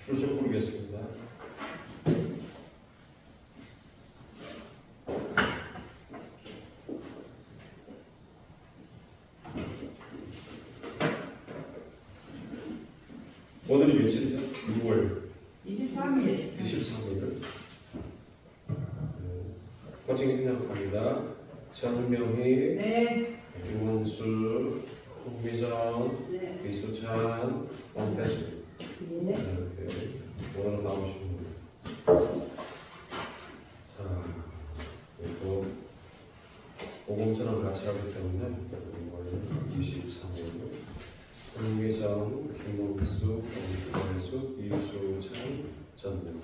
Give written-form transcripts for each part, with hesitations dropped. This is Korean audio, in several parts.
줄서 부르겠습니다. 오늘이 며칠이죠? 6월 23일. 23일. 코칭 생략합니다. 전명희, 네. 김원수, 홍미정, 네. 이수찬, 원태수. 네. 이렇게 오늘 나오시면 자, 또 보검처럼 같이 하기 때문에 이걸 23일 홍미정, 김원수, 원태수, 이수찬, 전명희.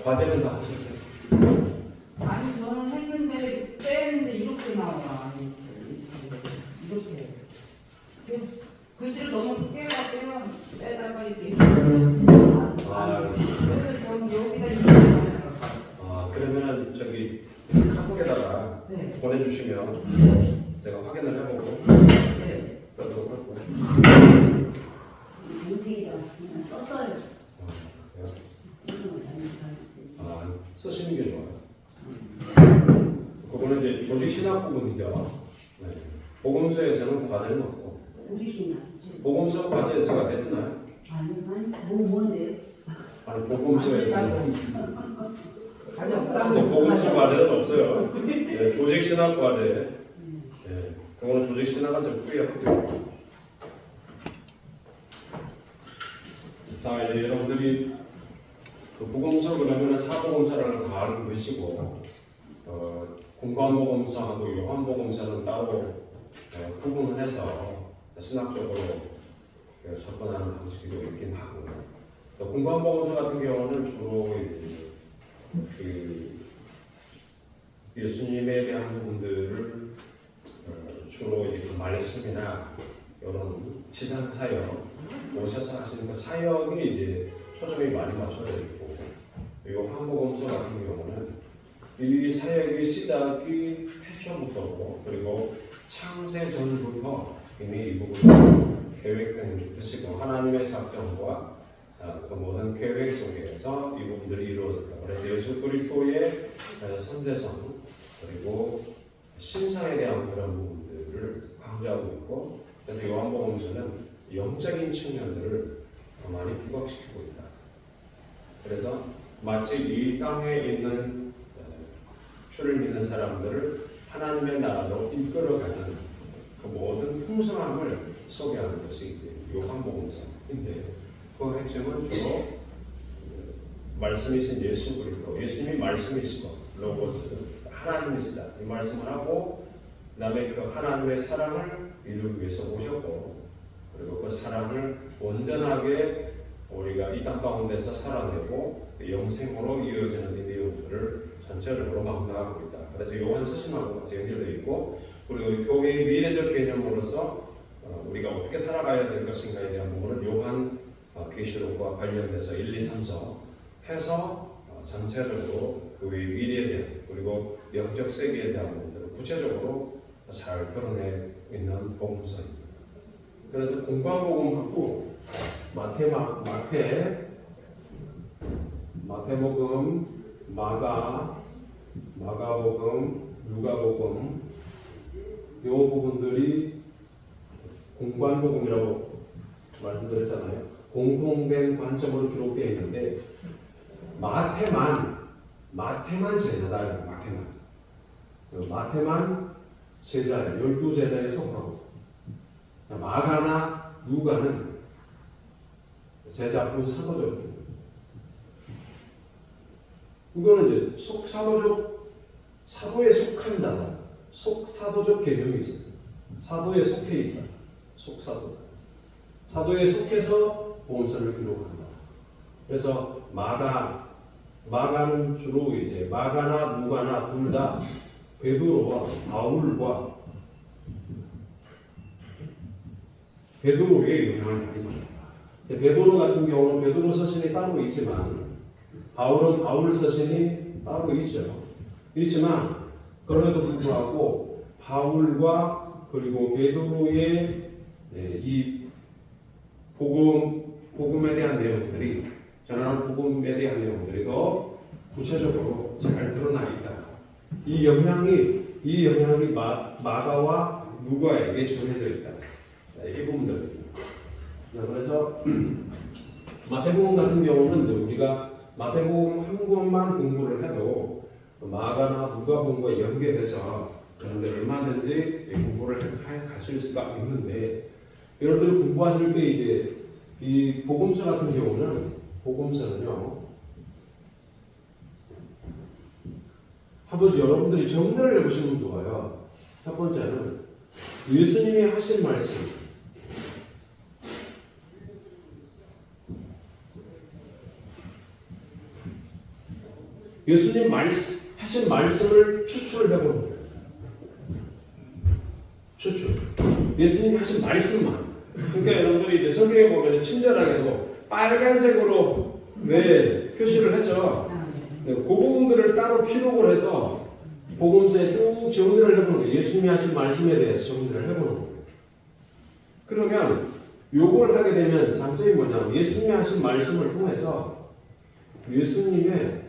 과제는 다 하셨어요? 아니 저는 했는데 빼는데 이렇게 나와. 이렇게. 글씨를 너무 크게 해갖고요. 빼다가 이렇게. 그래서 저는 여기다 이렇게 나와요. 그러면은 저기 카톡에다가 네. 보내주시면 제가 확인을 해보고 네. 그러도록 할 거예요. 문제가 그냥 썼어요. 쓰시는 게 좋아요. 그거는 이제 조직 신학 부분이죠. 네. 보검서에서는 과제는 없고. 우리시나. 보검서 과제 제가 했었나요? 아니, 뭔데요? 아니 보검서에서는 아니, 보검서 과제는 없어요. 네, 조직 신학 과제. 네, 그거는 조직 신학은 좀 후에 할게요. 자, 이제 여러분들이 그 보검서 그러면은 사보검사라는 거 알고 계시고, 공관보검사하고 요한보검사는 따로 구분을 해서 신학적으로 접근하는 방식이 있긴 하고, 공관보검사 같은 경우는 주로 이제 그 예수님에 대한 부분들을 주로 이제 그 말씀이나 이런 시상 사역 오셔서 하시는 그 사역이 이제 초점이 많이 맞춰져 있고, 요한복음서 같은 경우는 이 사역의 시작이 태초부터고 그리고 창세 전부터 이미 이 부분이 계획된 것이고 하나님의 작정과 그 모든 계획 속에서 이 부분들이 이루어졌다. 그래서 예수 그리스도의 선제성 그리고 신상에 대한 그런 부분들을 강조하고 있고, 그래서 요한복음서는 영적인 측면들을 많이 부각시키고 있다. 그래서 마치 이 땅에 있는 주를 믿는 사람들을 하나님의 나라로 이끌어가는 그 모든 풍성함을 소개하는 것이 요한복음서인데, 그 핵심은 주로 말씀이신 예수 그리스도, 예수님이 말씀이시고 로고스 하나님이시다 이 말씀을 하고, 그 다음에 그 하나님의 사랑을 이루기 위해서 오셨고, 그리고 그 사랑을 온전하게 우리가 이 땅 가운데서 살아내고 영생으로 이어지는 이 내용들을 전체적으로 강조하고 있다. 그래서 요한 서신하고 같이 연결되어 있고, 그리고 교회의 미래적 개념으로서 우리가 어떻게 살아가야 될 것인가에 대한 부분은 요한 계시록과 관련돼서 1, 2, 3서 해서 전체적으로 교회의 미래에 대한 그리고 영적 세계에 대한 부분들을 구체적으로 잘 드러내 있는 복음서입니다. 그래서 공관복음하고 마태복음, 마가복음, 누가복음 이 부분들이 공관복음이라고 말씀드렸잖아요. 공통된 관점으로 기록되어 있는데 마태만 제자다. 마태만 제자예요. 12제자에 속하고, 마가나 누가는 제자뿐 사도적. 이거는 이제 사도에 속한 자다. 사도적 개념이 있어요. 사도에 속해 있다. 속사도. 사도에 속해서 복음서를 기록한다. 그래서 마가 마가는 주로 이제 마가나 누가나 둘 다 베드로와 바울과 베드로의 영향을 많이 받았다. 베드로 같은 경우는 베드로 서신이 따로 있지만 바울은 바울 서신이 따로 있죠. 있지만 그럼에도 불구하고 바울과 그리고 베드로의 이 복음에 대한 내용들이 전하는 복음에 대한 내용들이 더 구체적으로 잘 드러나 있다. 이 영향이 마가와 누가에게 전해져 있다. 이렇게 보면 됩니다. 그래서 마태복음 같은 경우는 우리가 마태복음 한 권만 공부를 해도 마가나 누가복음과 연계해서 여러분들 얼마든지 공부를 하실 수가 있는데 여러분들 공부하실 때 이제 이 복음서 같은 경우는 복음서는요 한번 여러분들이 정리를 해보시면 좋아요. 첫 번째는 예수님이 하신 말씀 예수님 하신 말씀을 추출을 해보는 거예요. 추출. 예수님 하신 말씀만. 그러니까 여러분들이 이제 성경에 보면 친절하게도 빨간색으로 표시를 했죠. 그 부분들을 따로 기록을 해서 복음서에 쭉 정리를 해보는 거예요. 예수님이 하신 말씀에 대해서 정리를 해보는 거예요. 그러면 요걸 하게 되면 장점이 뭐냐면 예수님이 하신 말씀을 통해서 예수님의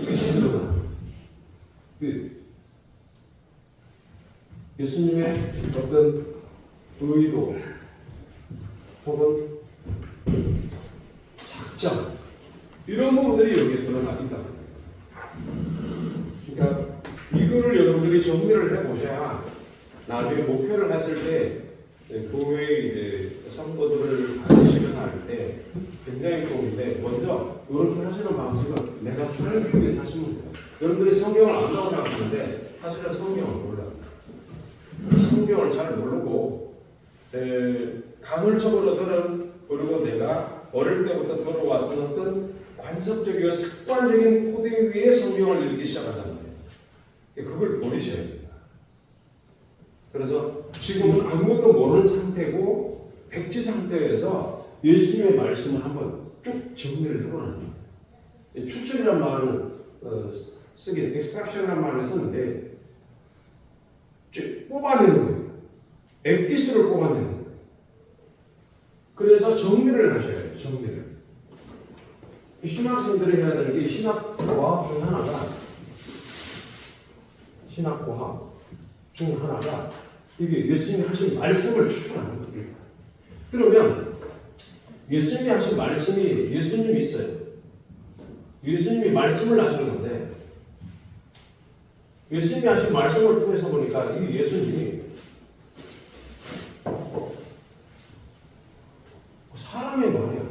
뜻이 드러나. 예수님의 어떤 의도 혹은 작전 이런 부분들이 여기에 드러나 있다. 그러니까 이거를 여러분들이 정리를 해보셔야 나중에 목표를 했을 때 교회 이제 선거들을 실현할 때 굉장히 좋은데 먼저 이렇게 하시는 방식은 내가 살기 위해서 하시면 돼요. 여러분들이 성경을 안다고 생각하는데 사실은 성경을 몰라요. 성경을 잘 모르고 간헐적으로 들은 그리고 내가 어릴 때부터 들어왔던 어떤 관습적이고 습관적인 코딩 위에 성경을 읽기 시작한다는 거예요. 그걸 버리셔야 됩니다. 그래서 지금은 아무것도 모르는 상태고 백지 상태에서 예수님의 말씀을 한번 쭉 정리를 해보는 거예요. 추출이란 말은 extraction이라는 말을 쓰는데 뽑아내는 거예요. 엑기스를 뽑아내는 거예요. 그래서 정리를 하셔야 돼요. 정리를. 신학생들이 해야 되는 게 신학과학 중 하나가 이게 예수님이 하신 말씀을 추출하는 거예요. 그러면 예수님이 하신 말씀이 예수님이 있어요. 예수님이 말씀을 하시는 건데 예수님이 하신 말씀을 통해서 보니까 이 예수님이 사람의 말이야.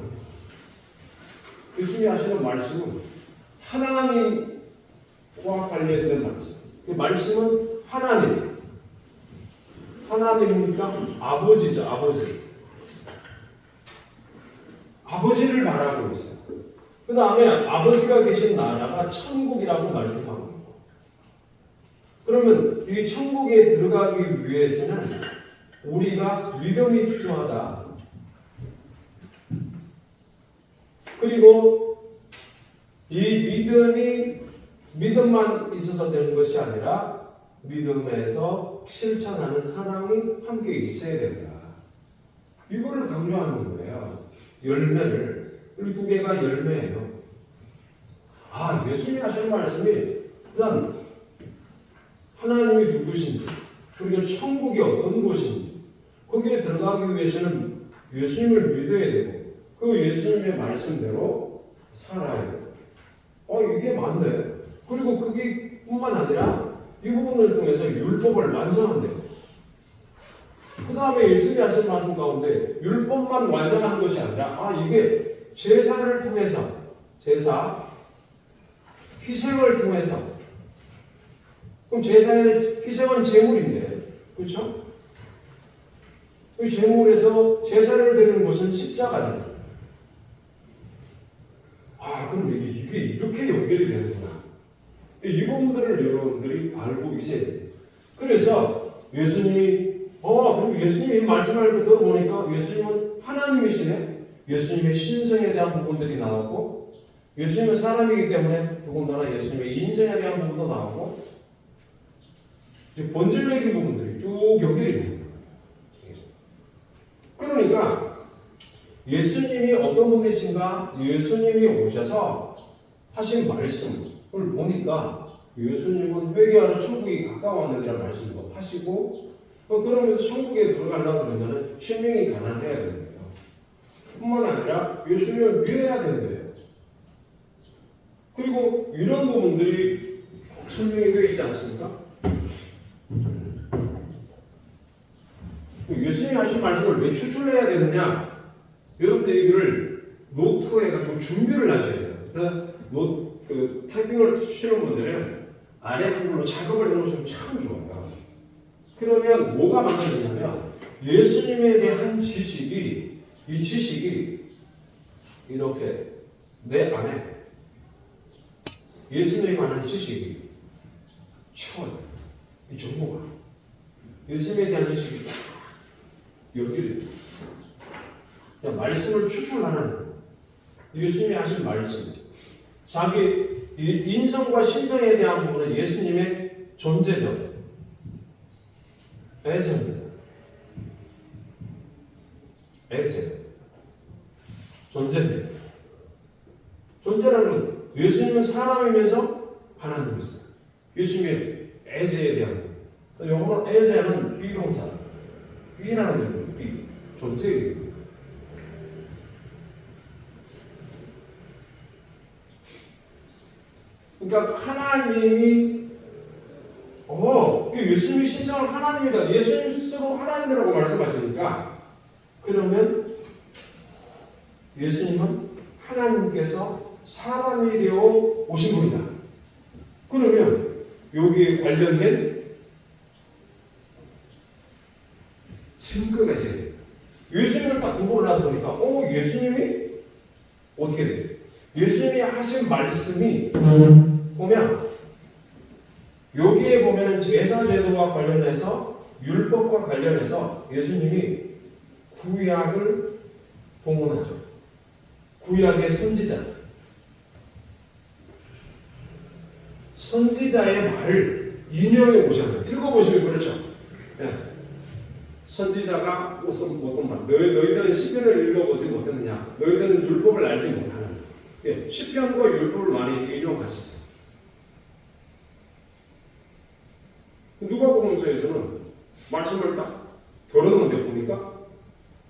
예수님이 하시는 말씀은 하나님과 관련된 말씀. 그 말씀은 하나님이니까 아버지죠. 아버지를 말하고 있어요. 그 다음에 아버지가 계신 나라가 천국이라고 말씀하고 있고. 그러면 이 천국에 들어가기 위해서는 우리가 믿음이 필요하다. 그리고 이 믿음만 있어서 되는 것이 아니라 믿음에서 실천하는 사랑이 함께 있어야 된다. 이거를 강조하는 거예요. 열매를. 이 두 개가 열매예요. 예수님이 하시는 말씀이 일단 하나님이 누구신지 그리고 천국이 어떤 곳인지 거기에 들어가기 위해서는 예수님을 믿어야 되고 그 예수님의 말씀대로 살아야 돼요. 이게 맞네. 그리고 그게 뿐만 아니라 이 부분을 통해서 율법을 완성한대요. 그 다음에 예수님이 하신 말씀 가운데 율법만 완성하는 것이 아니라 이게 제사를 통해서 희생을 통해서 그럼 제사의 희생은 제물인데 그렇죠? 이 제물에서 제사를 드리는 것은 십자가잖아요. 아, 그럼 이게 이렇게 연결이 되는구나. 이 부분들을 여러분들이 알고 있어야 돼요. 그래서 예수님이 그럼 예수님이 말씀을 들어보니까 예수님은 하나님이시네. 예수님의 신성에 대한 부분들이 나오고 예수님은 사람이기 때문에 더군다나 예수님의 인생에 대한 부분도 나오고 이제 본질적인 부분들이 쭉 연결이 됩니다. 그러니까 예수님이 어떤 분이신가? 예수님이 오셔서 하신 말씀을 보니까 예수님은 회개하러 천국이 가까웠느니라는 말씀도 하시고 그러면서 천국에 들어가려고 그러면 신명이 가난해야 된대요. 뿐만 아니라 예수님을 믿어야 된대요. 그리고 이런 부분들이 설명이 되어 있지 않습니까? 예수님이 하신 말씀을 왜 추출해야 되느냐? 여러분들이 이거를 노트해가지고 준비를 하셔야 돼요. 그래서 타이핑을 치는 분들은 아래 한글로 작업을 해놓으시면 참 좋아요. 그러면 뭐가 만들어지냐면 예수님에 대한 지식이 이 지식이 이렇게 내 안에 예수님에 관한 지식이 채워요. 이 정보가 예수님에 대한 지식이 딱 여기를 그냥 말씀을 추출하는 예수님이 하신 말씀 자기 인성과 신성에 대한 부분은 예수님의 존재적 에세입니다. 에세 존재입니다. 존재라는 건 예수님은 사람이면서 하나님이세요. 예수님의 에세에 대한 영어로 에세는 비동사 비라는 의미로 비 존재예요. 그러니까 하나님이 예수님이 신성한 하나님이다. 예수님 스스로 하나님이라고 말씀하시니까 그러면 예수님은 하나님께서 사람이 되어 오신 분이다. 그러면 여기에 관련된 증거가 있어야 돼요. 예수님을 딱 공부를 하다 보니까 예수님이 어떻게 돼요? 예수님이 하신 말씀이 보면 여기에 보면은 제사제도와 관련해서 율법과 관련해서 예수님이 구약을 동원하죠. 구약의 선지자의 말을 인용해 보셔요. 읽어보시면 그렇죠. 네. 선지자가 어떤 말, 너희들은 시편을 읽어보지 못했느냐? 너희들은 율법을 알지 못하느냐? 예, 시편과 율법을 많이 인용하시죠. 누가복음서에서는 말씀을 딱 들었는데 보니까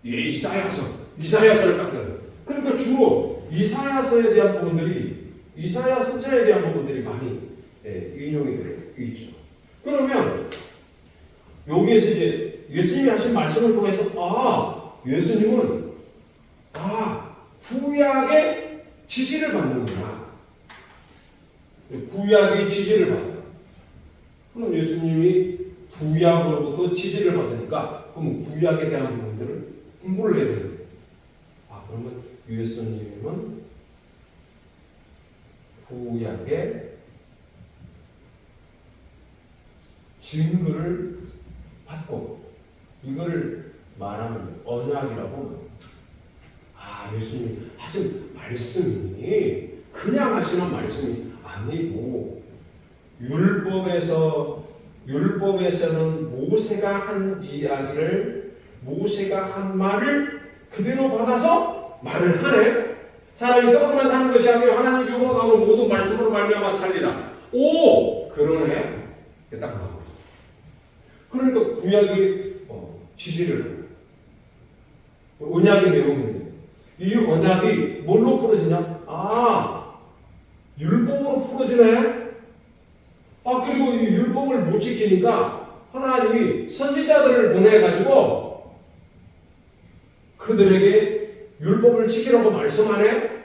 이사야서를 딱 들어요. 그러니까 주로 이사야서에 대한 부분들이 이사야 선지자에 대한 부분들이 많이 인용이 되어 있죠. 그러면 여기에서 이제 예수님이 하신 말씀을 통해서 예수님은 구약의 지지를 받는구나. 구약의 지지를 받는다. 그럼 예수님이 구약으로부터 지지를 받으니까 그럼 구약에 대한 부분들을 공부를 해야 돼요. 그러면 예수님은 구약의 증거를 받고 이거를 말하면 언약이라고 예수님이 하신 말씀이 그냥 하시는 말씀이 아니고 율법에서는 모세가 한 이야기를 모세가 한 말을 그대로 받아서 말을 하네. 사람이 떡으로만 사는 것이 아니라 하나님 요구하는 모든 말씀으로 말미암아 살리라. 그러네. 딱 나오죠. 그러니까 구약이 지지를 언약의 내용인데 이 언약이 뭘로 풀어지냐? 율법으로 풀어지네. 그리고 이 율법을 못 지키니까 하나님이 선지자들을 보내가지고 그들에게 율법을 지키라고 말씀하네.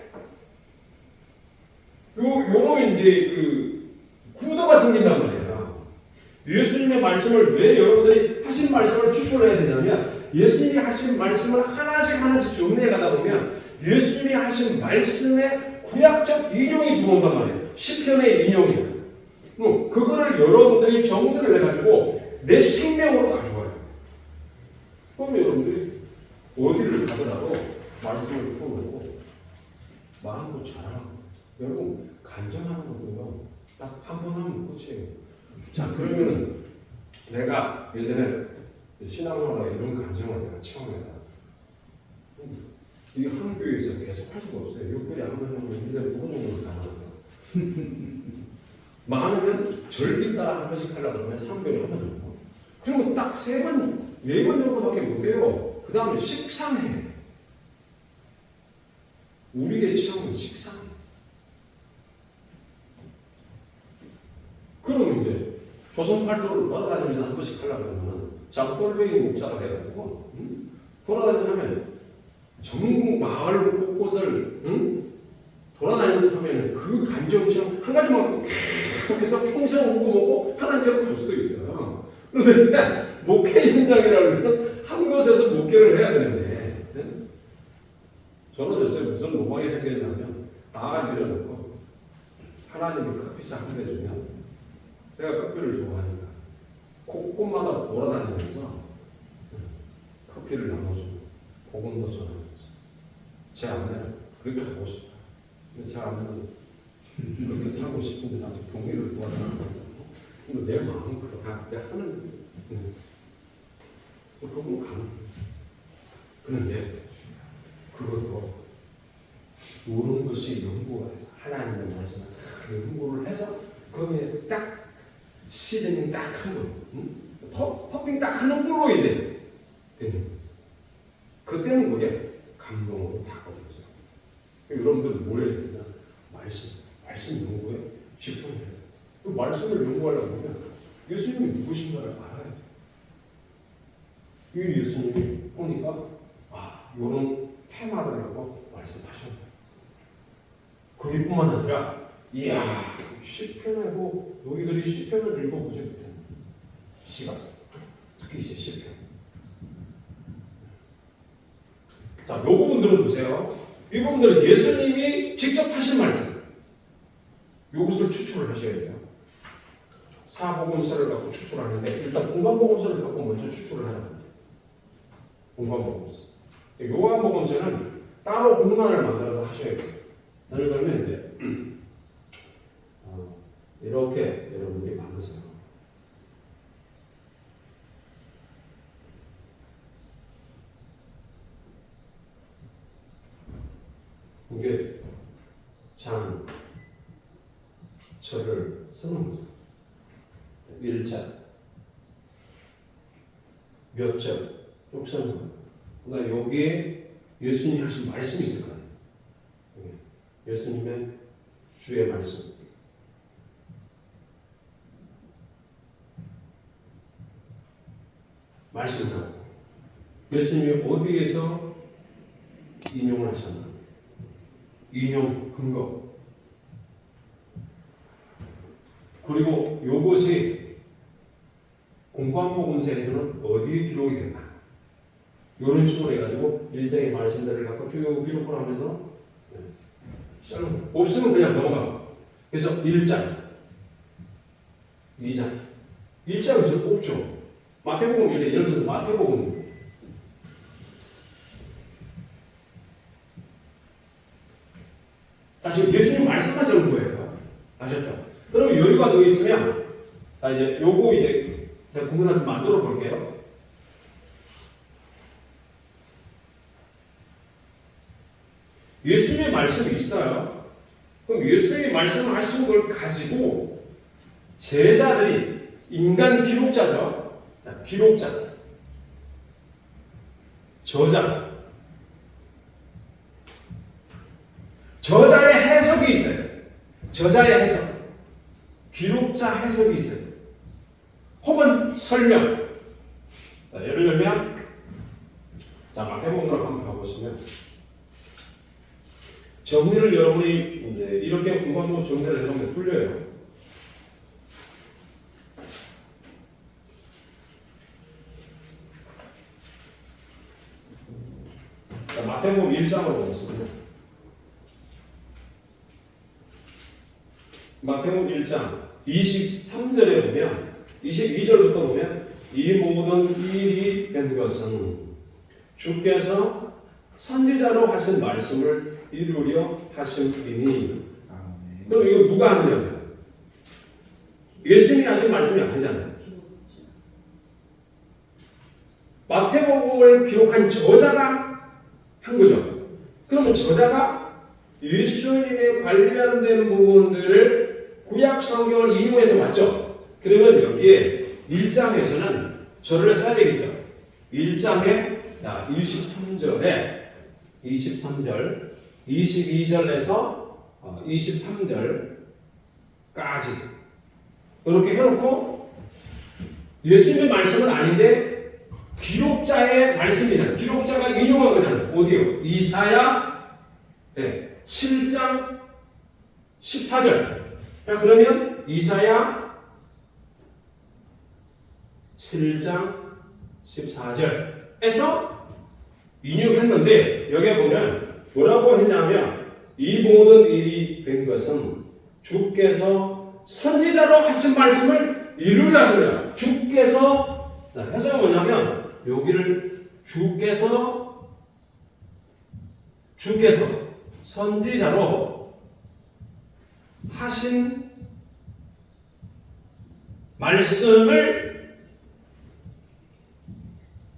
요런 이제 구도가 생긴단 말이에요. 예수님의 말씀을 왜 여러분들이 하신 말씀을 추출해야 되냐면 예수님이 하신 말씀을 하나씩 정리해 가다 보면 예수님이 하신 말씀의 구약적 인용이 들어온단 말이에요. 시편의 인용이에요. 그거를 여러분들이 정리를 해가지고 내 생명으로 가져와요. 그럼 여러분들이 어디를 가더라도 말씀을 풀고 마음으로 잘하고 여러분 간증하는 것도요 딱 한 번 하면 끝이에요. 자 그러면은 내가 예전에 신앙생활에 이런 간증을 내가 처음 했다. 이게 한 교회에서 계속 할 수가 없어요. 6개월에 한 번 정도 1년에 2번 정도 가능합니다. 많으면 절기 따라 한 번씩 하려고 하면 3개월에 한 번 정도. 그러면 딱 3번, 4번 정도밖에 못해요. 그 다음에 식상해. 우리의 체험은 식상해. 그러면 이제 조선 팔도를 돌아다니면서 한 번씩 하려고 하면 장돌뱅이 목사가 돼가지고 돌아다니면 전국 마을 곳곳을 돌아다니면서 하면 그 간정처럼 한 가지만 계속해서 평생 오고 먹고 하나님께로 갈 수도 있어요. 그런데 목회 현장이라면 한 곳에서 목회를 해야 되는데 저는 요새 무슨 로망이 생겼냐면 다 내려놓고 하나님이 커피차 한 대 주면 제가 커피를 좋아하니까 곳곳마다 돌아다니면서 커피를 나눠주고 복음도 전하면서 제 아내는 그렇게 하고 싶다. 근데 제 아내는 그렇게 살고 싶은데 아직 동의를 도와주는 것은 근데 내 마음은 그렇게 하는 그건 가능. 그런데 그것도 모르는 것이 연구가 돼서 하나님의 말씀을 연구를 해서 거기에 딱 시즈닝 딱 한 번, 토핑 딱 하는 걸로 이제 되는 거예요. 그때는 그게 감동으로 바꿔졌어요. 여러분들 뭘 해야 되냐? 말씀 연구에 집중해야 돼요. 그 말씀을 연구하려고 하면 예수님이 누구신가를 알아야 돼요. 이 예수님이 보니까 이런 테마들하고 말씀하셨네요. 거기뿐만 아니라 이야 시편에도 너희들이 시편을 읽어보지 못했네. 시가 특히 이제 시편. 자, 요 부분 들어보세요. 이 부분들은 예수님이 직접 하신 말씀. 요것을 추출을 하셔야 돼요. 사복음서를 갖고 추출하는데 일단 공관복음서를 갖고 먼저 추출을 하는 거예요. 공관복음서. 요한복음서는 따로 공간을 만들어서 하셔야 돼요. 예를 들면 이제 이렇게 여러분들이 만드세요. 이게 장, 절을 쓰는 거죠. 일자, 몇 절, 쭉 쓰는 거예요. 그러니까 여기에 예수님이 하신 말씀이 있을 거예요. 예수님의 주의 말씀. 말씀하고 예수님이 어디에서 인용을 하셨나? 인용 근거. 그리고 요것이 공관복음서에서는 어디에 기록이 됐나? 이런 식으로 해가지고 일장의 말씀들을 갖고 쭉 기록을 하면서 없으면 그냥 넘어가. 그래서 1장, 2장, 1장에서 없죠. 마태복음 1장, 예를 들어서 마태복음 지금 예수님 말씀하시는 거예요. 아셨죠? 그러면 여유가 더 있으면 자 이제 요거 이제 제가 구분을 좀 만들어 볼게요. 예수님의 말씀이 있어요. 그럼 예수님이 말씀하신 걸 가지고 제자들이 인간 기록자죠. 기록자, 저자, 저자의 해석이 있어요. 저자의 해석, 기록자 해석이 있어요. 혹은 설명. 자, 예를 들면, 자 마태복음으로 한번 가보시면 정리를 여러분이 이제 이렇게 공부하고 정리를 해놓으면 풀려요. 자, 마태복음 1장으로 보겠습니다. 마태복음 1장 23절에 보면 22절부터 보면 이 모든 일이 된 것은 주께서 선지자로 하신 말씀을 이루려 하심이니. 그럼 이거 누가 하느냐? 예수님이 하신 말씀이 아니잖아요. 마태복음을 기록한 저자가 한 거죠. 그러면 저자가 예수님에 관련된 부분들을 구약 성경을 인용해서 맞죠? 그러면 여기에 1장에서는 저를 써야 되겠죠. 1장에 23절에 23절 22절에서 23절까지 이렇게 해놓고 예수님의 말씀은 아닌데 기록자의 말씀이잖아요. 기록자가 인용한 거잖아요. 어디요? 이사야 7장 14절. 그러면 이사야 7장 14절에서 인용했는데 여기에 보면 뭐라고 했냐면 이 모든 일이 된 것은 주께서 선지자로 하신 말씀을 이루려 하십니다. 주께서 해석이 뭐냐면 여기를 주께서 선지자로 하신 말씀을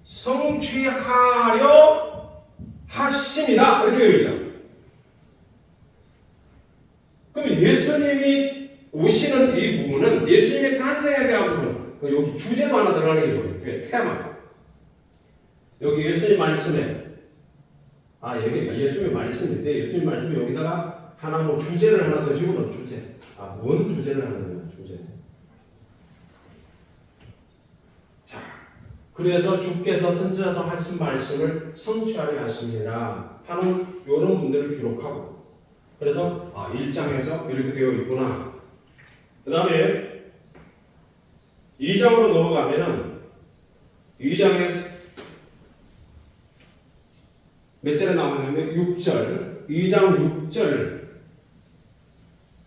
성취하려 하십니다. 이렇게 되어 있죠. 그럼 예수님이 오시는 이 부분은 예수님의 탄생에 대한 부분, 여기 주제도 하나 들어가는 거죠. 테마. 여기 예수님 말씀에 여기 예수님의 말씀인데 예수님 말씀에 여기다가 하나 뭐 주제를 하나 더 집어넣어. 주제. 뭔 주제를 하느냐. 주제. 자, 그래서 주께서 선지자로 하신 말씀을 성취하려 하십니다 하는 이런 분들을 기록하고, 그래서 1장에서 이렇게 되어 있구나. 그 다음에 2장으로 넘어가면은 2장에서 몇 절에 나오냐면 6절, 2장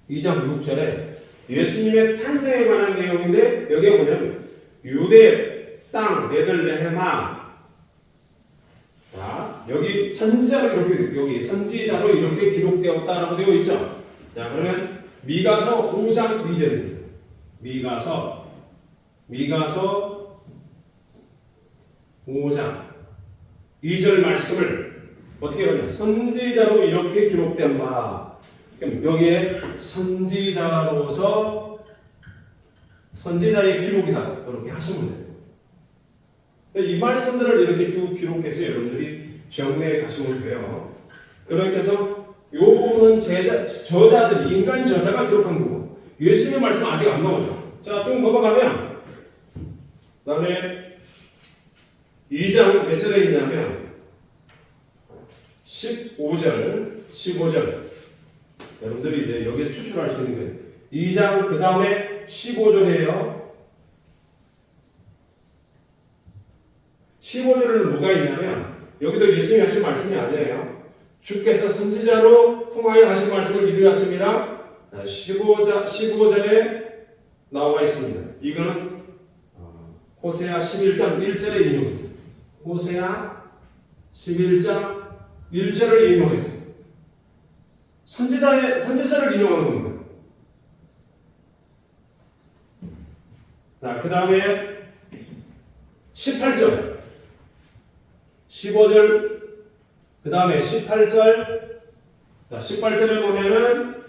6절에 예수님의 탄생에 관한 내용인데 여기에 보면 유대 땅 베들레헴아. 자, 여기 선지자로 이렇게 기록되었다라고 되어 있죠. 자, 그러면 미가서 5장 2절입니다. 미가서 5장 2절 말씀을 어떻게 하냐? 선지자로 이렇게 기록된 바. 그럼 여기에 선지자로서 선지자의 기록이다. 이렇게 하시면 돼요. 이 말씀들을 이렇게 쭉 기록해서 여러분들이 정리해 가시면 돼요. 그렇게 해서 이 부분은 저자들이, 인간 저자가 기록한 부분. 예수님의 말씀 아직 안 나오죠. 자, 좀 넘어가면 그 다음에 2장 몇 절에 있냐면 15절. 여러분들이 이제 여기서 추출할 수 있는 거예요. 2장 그 다음에 15절이에요. 15절에는 뭐가 있냐면 여기도 예수님이 하신 말씀이 아니에요. 주께서 선지자로 통하여 하신 말씀을 이루려 하십니다. 15절에 나와 있습니다. 이거는 호세아 11장 1절에 인용했어요. 호세아 11장 1절을 인용했어요. 선지자를 인용한 겁니다. 자, 그 다음에 18절, 15절, 그 다음에 18절. 자, 18절에 보면은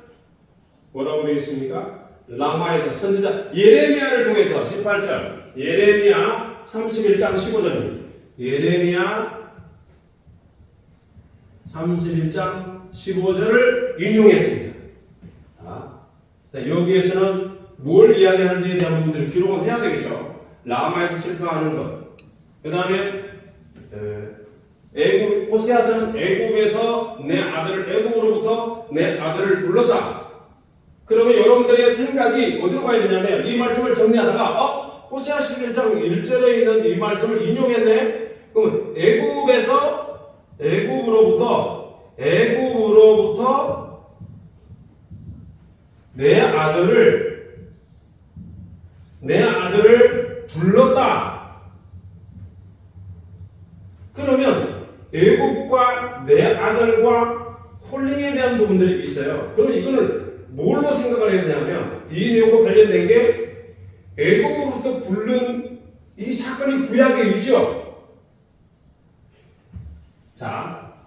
뭐라고 되어 있습니까? 라마에서 선지자 예레미야를 통해서 18절, 예레미야 31장 15절입니다. 예레미야 31장 15절을 인용했습니다. 여기에서는 뭘 이야기하는지에 대한 부분들을 기록은 해야 되겠죠. 라마에서 실패하는 것. 그 다음에 호세아서는 애굽으로부터 내 아들을 불렀다. 그러면 여러분들의 생각이 어디로 가야 되냐면 이 말씀을 정리하다가 호세아 11장 1절에 있는 이 말씀을 인용했네. 그러면 애굽으로부터 내 아들을 불렀다. 그러면 애굽과 내 아들과 콜링에 대한 부분들이 있어요. 그럼 이거는 뭘로 생각을 해야 되냐면 이 내용과 관련된 게 애굽으로부터 부른 이 사건이 구약에 있죠. 자,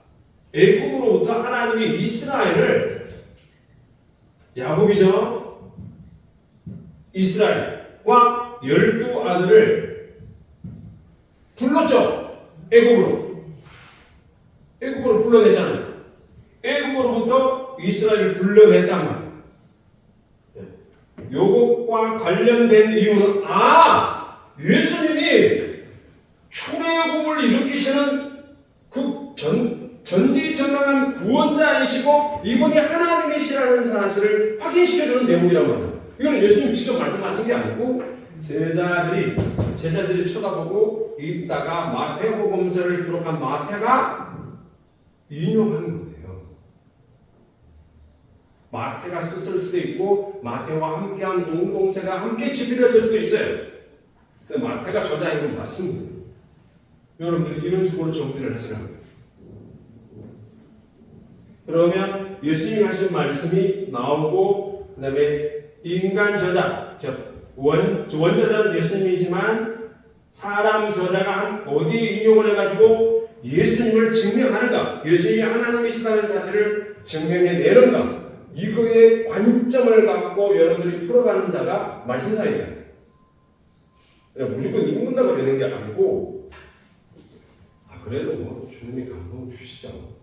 애굽으로부터 하나님이 이스라엘을 야곱이죠. 이스라엘과 12아들을 불렀죠. 애굽으로 불러냈잖아요. 애굽으로부터 이스라엘을 불러냈단 말이에요. 요것과 관련된 이유는 예수님이 출애굽을 일으키시는 그 전지전능한 구원자이시고 이분이 하나님이시라는 사실을 확인시켜주는 내용이란 말이에요. 이거는 예수님 직접 말씀하신 게 아니고 제자들이 쳐다보고 있다가 마태복음서를 기록한 마태가 인용하는 거예요. 마태가 썼을 수도 있고 마태와 함께한 공동체가 함께 집필했을 수도 있어요. 근데 마태가 저자인 건 맞습니다. 여러분들이 이런 식으로 정리를 하시는 거예요. 그러면 예수님이 하신 말씀이 나오고 그 다음에 인간 저자, 원저자는 예수님이지만 사람 저자가 어디에 인용을 해가지고 예수님을 증명하는가, 예수님이 하나님이시다는 사실을 증명해내는가, 이거에 관점을 갖고 여러분들이 풀어가는 자가 말씀사이잖아요. 무조건 인문답을 되는 게 아니고 그래도 뭐 주님이 감동 주시죠.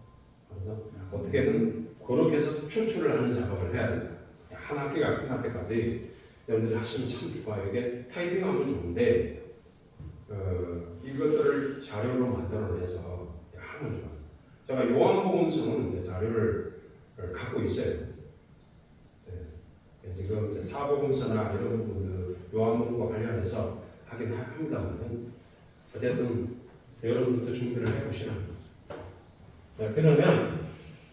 그래서 어떻게든 그렇게 해서 추출을 하는 작업을 해야 됩니다. 한 학기가 끝날 때까지 여러분들이 하시면 참 좋아요. 이게 타이핑하면 좋은데 이것들을 자료로 만들어내서 하면 좋아요. 제가 요한복음서는 자료를 갖고 있어요. 네. 지금 이제 사복음서나 이런 부분들 요한복음과 관련해서 하긴 합니다만 어쨌든 여러분들도 준비를 해보시라. 네, 그러면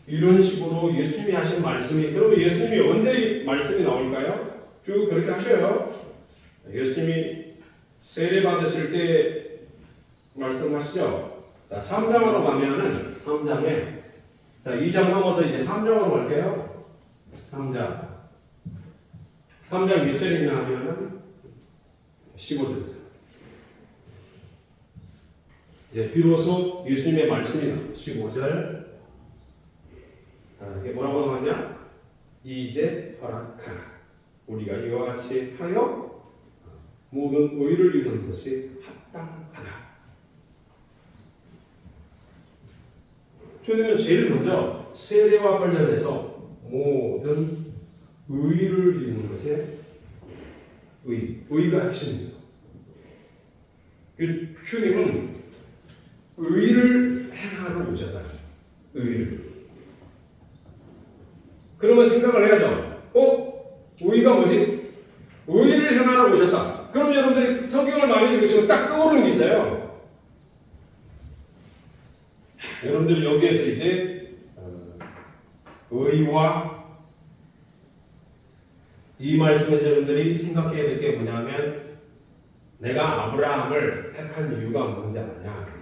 이런 식으로 예수님이 하신 말씀이, 그러면 예수님이 언제 말씀이 나올까요? 쭉 그렇게 하셔요. 예수님이 세례 받으실 때 말씀하시죠. 자, 3장으로 가면은 3장에 2장 넘어서 이제 3장으로 갈게요. 3장 몇 절이냐 하면은 15절. 이제 비로소 예수님의 말씀이 나와요. 15절. 이게 뭐라고 나왔냐? 이제 허락하라. 우리가 이와 같이 하여 모든 의를 이루는 것이 합당하다. 주님은 제일 먼저 세례와 관련해서 모든 의를 이루는 것에 의가 핵심이죠. 주님은 의를 행하러 오셨다. 의를. 그러면 생각을 해야죠. 의가 뭐지? 의를 행하러 오셨다. 그럼 여러분들이 성경을 많이 읽으시면 딱 떠오르는 게 있어요. 여러분들이 여기에서 이제 의와 이 말씀에서 여러분들이 생각해야 될 게 뭐냐면 내가 아브라함을 택한 이유가 뭔지 아냐?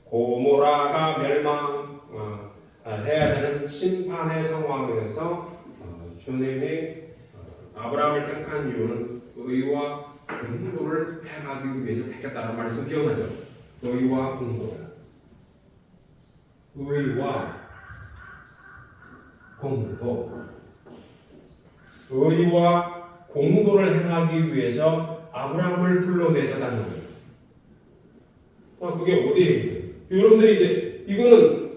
고모라가 멸망해야 되는 심판의 상황에서 주님이 아브라함을 택한 이유는 의와 공도를 행하기 위해서 택했다는 말씀 기억나죠? 의와 공도. 의와 공도. 의와 공도를 행하기 위해서 아브라함을 불러내셨다는 거예요. 그게 어디에? 여러분들이 이제 이거는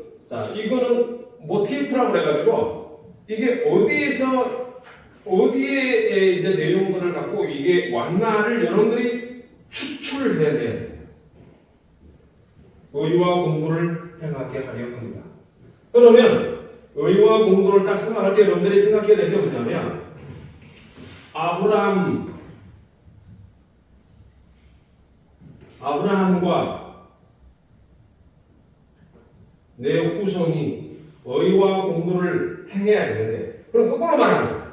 모티프라고 그래가지고 이게 어디에 이제 내용들을 갖고 이게 왔나를 여러분들이 추출해야 돼요. 의와 공도를 행하게 하려 합니다. 그러면 의와 공도를 딱 생각할 때 여러분들이 생각해야 될 게 뭐냐면 아브라함과 내 후손이 의와 공도를 행해야 되는데, 그럼 거꾸로 말하면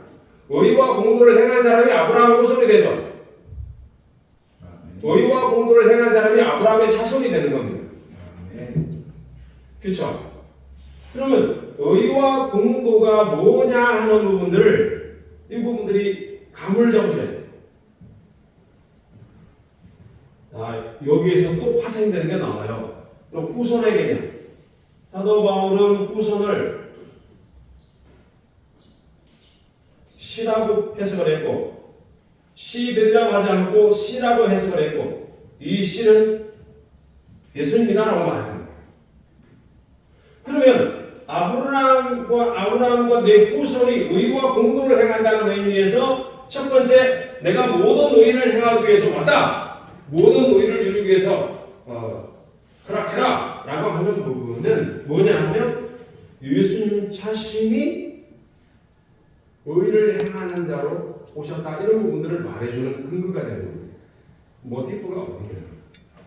행하는 사람이 아브라함의 후손이 되죠. 의와 공도를 행한 사람이 아브라함의 자손이 되는 겁니다. 그렇죠? 그러면 의와 공도가 뭐냐 하는 부분들을 이 부분들이 감을 잡으셔야 돼요. 여기에서 또 파생되는 게 나와요. 그럼 후손의 개념. 사도 바울은 후손을 시라고 해석을 했고, 시들이라고 하지 않고 시라고 해석을 했고, 이 시는 예수님이다라고 말합니다. 그러면 아브라함과 내 후손이 의와 공도를 행한다는 의미에서 첫 번째, 내가 모든 의를 행하기 위해서 왔다. 모든 의를 이루기 위해서 허락해라 라고 하는 부분은 뭐냐 하면 예수님 자신이 의를 행하는 자로 오셨다, 이런 부분들을 말해주는 근거가 되는 겁니다. 모티프가 어디냐,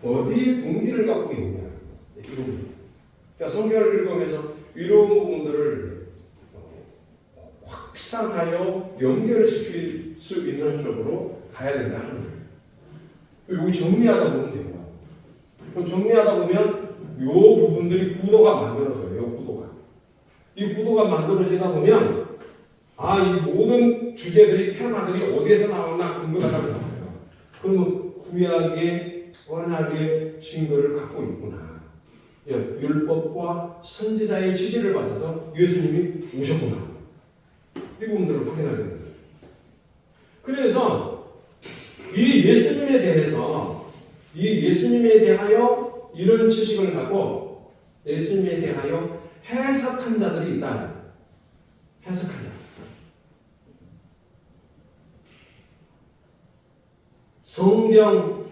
어디 동기를 갖고 있느냐, 이 부분. 그러니까 성경을 읽으면서 이런 부분들을 확산하여 연결시킬 수 있는 쪽으로 가야 된다 하는 거예요. 여기 정리하다 보면 돼요. 그럼 정리하다 보면 이 부분들이 구도가 만들어져요. 이 구도가 만들어지다 보면 이 모든 주제들이, 테마들이 어디에서 나오나 근거가 나와요. 그러면 구약의 언약의 증거를 갖고 있구나. 율법과 선지자의 지지를 받아서 예수님이 오셨구나. 이 부분들을 확인하게 됩니다. 그래서 이 예수님에 대하여 이런 지식을 갖고 예수님에 대하여 해석한 자들이 있다. 해석한 자. 성경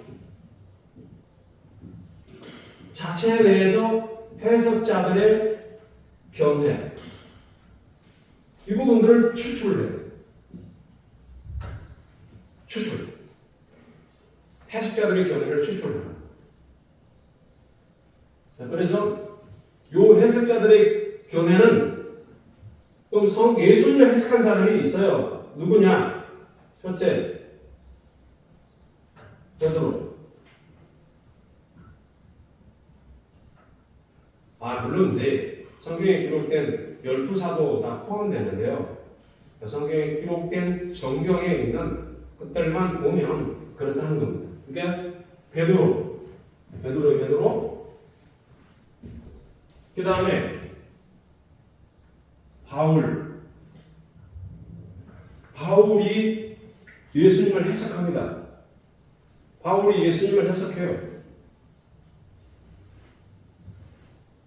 자체에 대해서 해석자들의 견해, 이 부분들을 추출. 해석자들의 견해를 추출합니다. 그래서 이 해석자들의 견해는 그럼 예수님을 해석한 사람이 있어요. 누구냐? 첫째, 베드로. 물론 이제 성경에 기록된 12사도 다 포함되는데요. 성경에 기록된 정경에 있는 것들만 보면 그렇다는 겁니다. 그러니까 베드로. 그 다음에 바울이 예수님을 해석합니다. 바울이 예수님을 해석해요.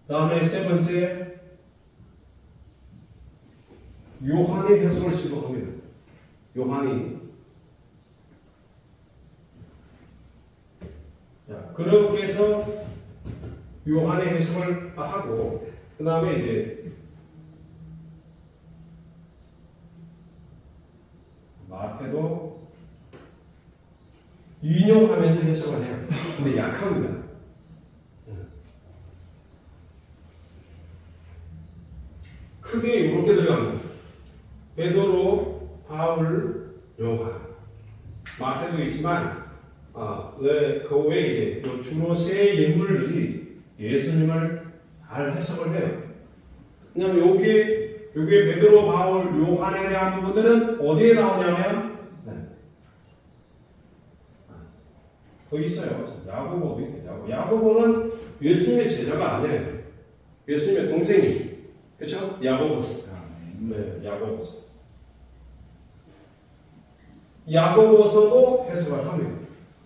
다음에 세 번째, 요한의 해석을 시도합니다. 요한이. 그렇게 해서 요한의 해석을 하고, 그 다음에 이제 마태도 인용하면서 해석을 해요. 근데 약합니다. 크게 이렇게 들어갑니다. 베드로, 바울, 요한. 마태도 있지만 그 외에 주로 세 인물들이 예수님을 잘 해석을 해요. 왜냐하면 여기 베드로, 바울, 요한에 대한 부분들은 어디에 나오냐면 거기 있어요. 야고보도 있고, 야고보는 예수님의 제자가 아니에요. 예수님의 동생이. 그렇죠? 야고보서. 야고보서. 야고보서도 해석을 합니다.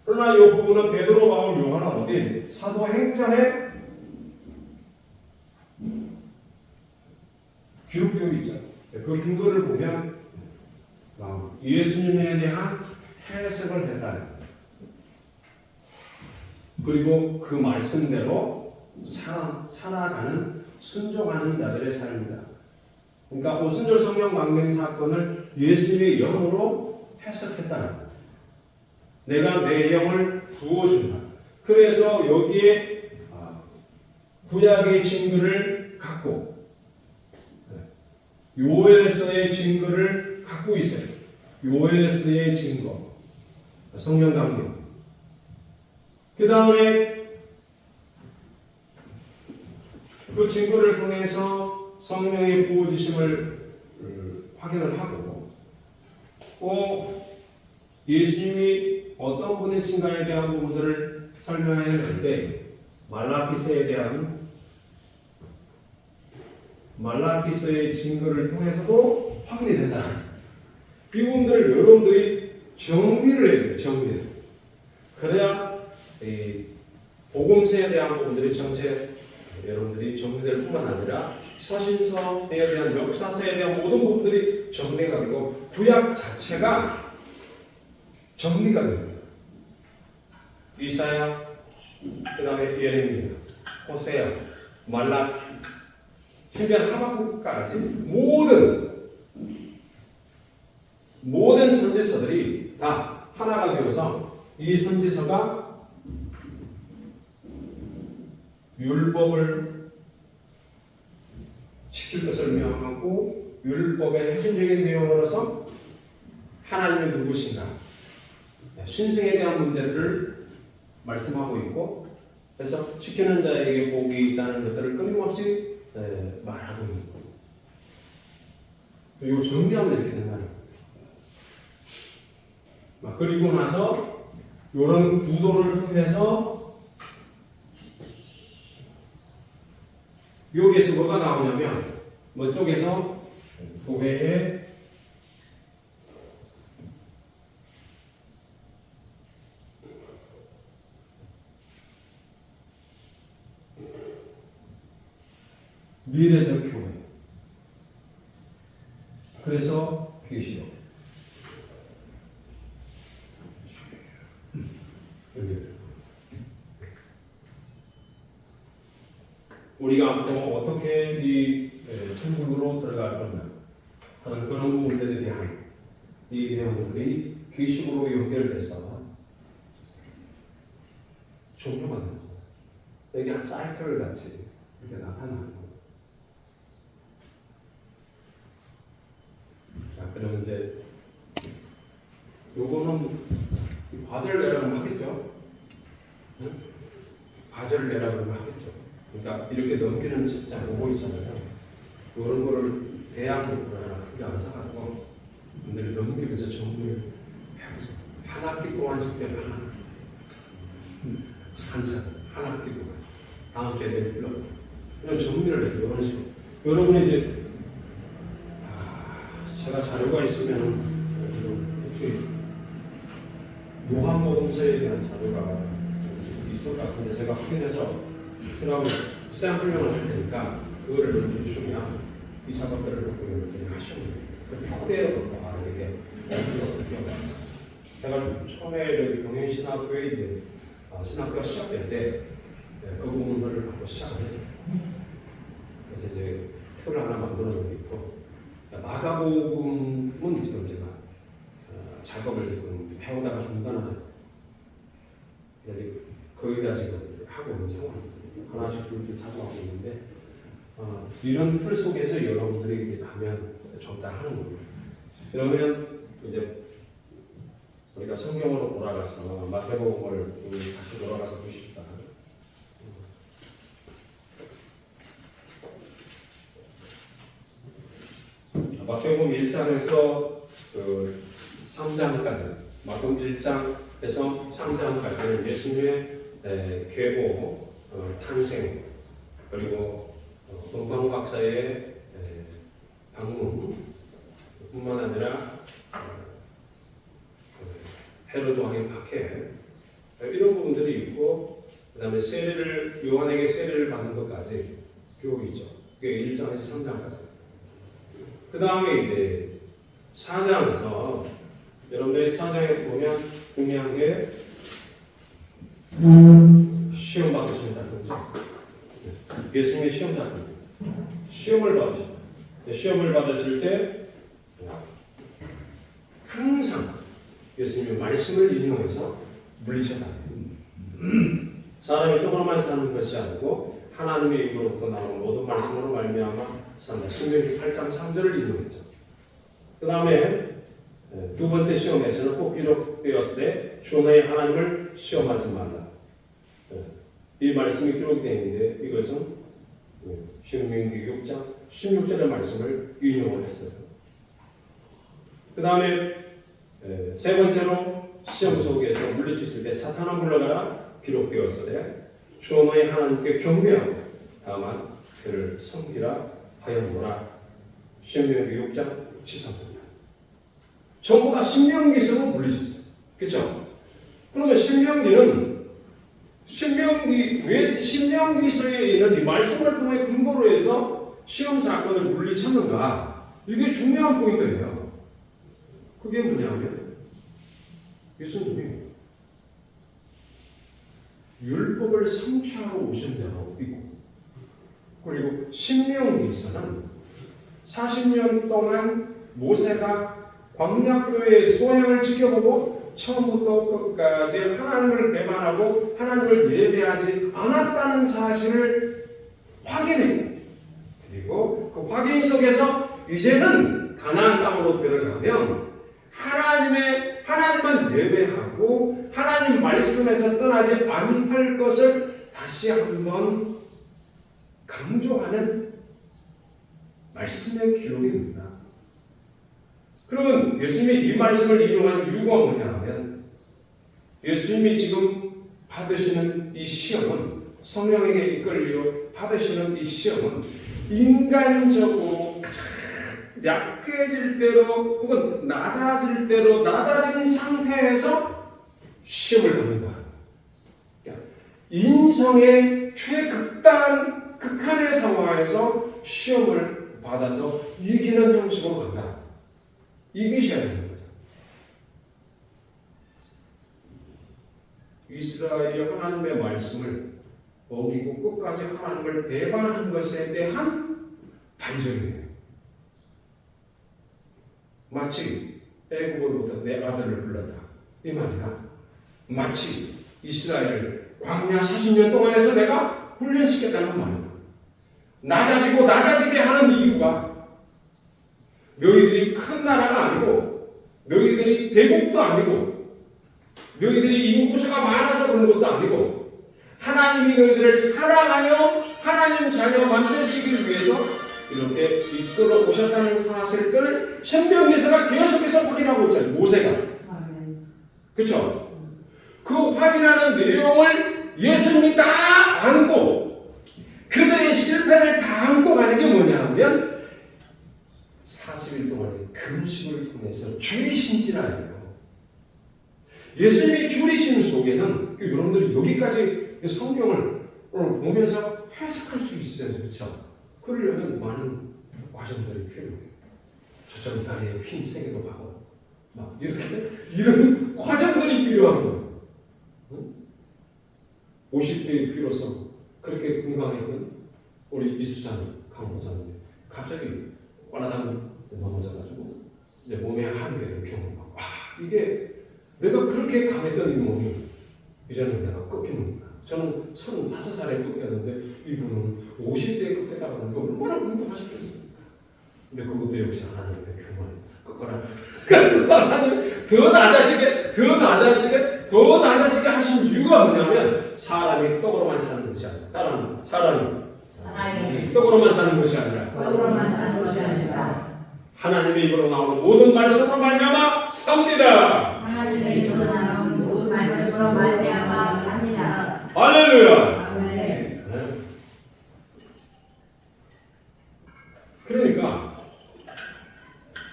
그러나 이 부분은 베드로, 바울, 요한은 어디? 사도행전에 기록되어 있죠. 그 근거를 보면 예수님에 대한 해석을 했다. 그리고 그 말씀대로 살아가는, 순종하는 자들의 삶이다. 그러니까 오순절 성령 망명 사건을 예수님의 영으로 해석했다. 내가 내 영을 부어준다. 그래서 여기에 구약의 증거를 갖고 요엘서의 증거를 갖고 있어요. 요에스의 증거, 성령 강림. 그 다음에 그 증거를 통해서 성령의 부어주심을 확인을 하고 또 예수님이 어떤 분이신가에 대한 부분들을 설명했을 때 말라기서의 증거를 통해서도 확인이 된다. 이 부분들을 여러분들이 정리를 해야 돼요. 정리를. 그래야 이 복음서에 대한 부분들이 전체 여러분들이 정리될 뿐만 아니라 서신서에 대한 역사서에 대한 모든 부분들이 정리가 되고 구약 자체가 정리가 됩니다. 이사야, 그 다음에 예레미야, 호세아, 말라키, 심지어 하박국까지 모든 선지서들이 다 하나가 되어서 이 선지서가 율법을 지킬 것을 명하고 율법의 핵심적인 내용으로서 하나님이 누구신가 신성에 대한 문제를 말씀하고 있고 그래서 지키는 자에게 복이 있다는 것들을 끊임없이 말하고 있는 거예요. 그리고 정리하면 이렇게 된다는 거예요. 그리고 나서 이런 구도를 통해서 여기에서 뭐가 나오냐면 뭐 쪽에서 교회의 미래적 교회. 그래서 계시록. 우리가 앞으로 어떻게 이 천국으로 들어갈 건가 하는 그런 부분들에 대한 이 내용들이 계시록으로 연결돼서 종료가 되는 거예요. 이게 한 사이클 같이 이렇게 나타나는 거예요. 자, 그러면 이제 요거는 과제를 내라고 하겠죠. 응? 과제를 내라고 하겠죠. 그러니까 이렇게 넘기는 직장 오고 있잖아요. 이런 거를 대학으로 들어가라 그게 안 사가지고 분들이 넘기면서 정리를 해보세요. 한 학기 동안 숙제를 하나 한참 한 학기 동안 다음 주에 내일로 이런 정리를 해요. 이런 식으로 여러분이 이제 제가 자료가 있으면 혹시 요한복음서에 대한 자료가 좀 있을 것 같은데 제가 확인해서 그럼 샘플링을 할 테니까 그거를 넣어주시면 이 작업들을 여러분이 하시면 돼요. 그 토대로 놓고 이렇게 여기서 어떻게 하면 제가 처음에 경영신학교에 이제 신학교가 시작될 때 그 부분들을 하고 시작을 했어요. 그래서 이제 표를 하나 만들어 놓고 마가복음은 지금 제가 작업을 지금 해오다가 중단하죠. 거기다 지금 하고 있는 상황입니다. 하나씩 이렇게 찾아가고 있는데 이런 틀 속에서 여러분들이 이제 가면 적당하는 겁니다. 그러면 이제 우리가 성경으로 돌아가서 마태복음을 다시 돌아가서 보십시다. 마태복음 1장에서 그 3장까지 마태복음 1장에서 3장까지는 예수님의 계보, 탄생 그리고 동방박사의 방문 뿐만 아니라 헤로드 왕의 박해 이런 부분들이 있고 그 다음에 요한에게 세례를 받는 것까지 기록이 있죠. 그게 1장에서 3장까지. 그 다음에 이제 4장에서 여러분들이 4장에서 보면 중요한 게 시험 받으시는 사건이죠. 예수님의 시험 사건. 시험을 받으십니다. 시험을 받으실 때 항상 예수님의 말씀을 인용해서 물리쳐다. 사람이 떡으로만 사는 것이 아니고 하나님의 입으로부터 나오는 모든 말씀으로 말미암아 산다. 신명기 8장 3절을 인용했죠. 그 다음에 두 번째 시험에서는 꼭 기록되었을 때 주 너의 하나님을 시험하지 말라. 이 말씀이 기록되어 있는데 이것은 신명기 6장 16절의 말씀을 인용을 했어요. 그 다음에 세 번째로 시험 속에서 물리쳤을 때 사탄아 물러가라 기록되었을 때 주 너의 하나님께 경배하고 다만 그를 섬기라 하였노라. 신명기 6장 13절. 전부 다 신명기서로 물리쳤어요. 그렇죠? 그러면 왜 신명기서에 있는 이 말씀을 통해 근거로 해서 시험 사건을 물리쳤는가? 이게 중요한 포인트예요. 그게 뭐냐면 예수님이 율법을 성취하러 오신 자로 있고 그리고 신명기서는 40년 동안 모세가 광야교회의 소행을 지켜보고 처음부터 끝까지 하나님을 배반하고 하나님을 예배하지 않았다는 사실을 확인해. 그리고 그 확인 속에서 이제는 가나안 땅으로 들어가면 하나님만 예배하고 하나님 말씀에서 떠나지 아니할 것을 다시 한번 강조하는 말씀의 기록입니다. 그러면 예수님이 이 말씀을 인용한 이유가 뭐냐 하면 예수님이 지금 받으시는 이 시험은 성령에게 이끌려 받으시는 이 시험은 인간적으로 가장 약해질 대로 혹은 낮아질 대로 낮아진 상태에서 시험을 받는다. 인성의 극한의 상황에서 시험을 받아서 이기는 형식으로 간다. 이기셔야 되는 거죠. 이스라엘이 하나님의 말씀을 어기고 끝까지 하나님을 배반한 것에 대한 반전이에요. 마치 애굽으로부터 내 아들을 불렀다. 이 말이나 마치 이스라엘을 광야 40년 동안에서 내가 훈련시켰다는 말이다. 낮아지게 하는 이유가 너희들이 큰 나라가 아니고 너희들이 대국도 아니고 너희들이 인구수가 많아서 그런 것도 아니고 하나님이 너희들을 사랑하여 하나님 자녀 만드시기 위해서 이렇게 이끌어 오셨다는 사실들을 신명기서가 계속해서 확인하고 있잖아요. 모세가. 그렇죠? 그 확인하는 내용을 예수님이 다 안고 그들의 실패를 다 안고 가는 게 뭐냐 하면 40일 동안의 금식을 통해서 줄이신지라예요. 예수님이 줄이신 속에는 여러분들이 여기까지 성경을 보면서 해석할 수 있어요. 그렇죠? 그러려면 많은 과정들이 필요해요. 저처럼 다리에 핀 3개도 하고 막 이런 과정들이 필요한 거예요. 50대에 비로소 그렇게 건강했던 우리 이수자님, 강호사님 갑자기 꽈라당 넘어져가지고 이제 몸의 한계를 경험하고 이게 내가 그렇게 강했던 이 몸이 이제는 내가 꺾이는구나. 저는 35살에 꺾였는데 이분은 50대에 꺾였다고 하는 게 얼마나 궁금하셨겠습니까? 근데 그것도 역시 하나님의 교만입니다. 꺾어라. 그래서 하나님 더 낮아지게 하신 이유가 뭐냐면 사람이 떡으로만 사는 것이 아니라 따라합니다. 사람이 떡으로만 사는 것이 아니라 하나님의 입으로 나오는 모든 말씀으로 말미암아 삽니다. 할렐루야. 그러니까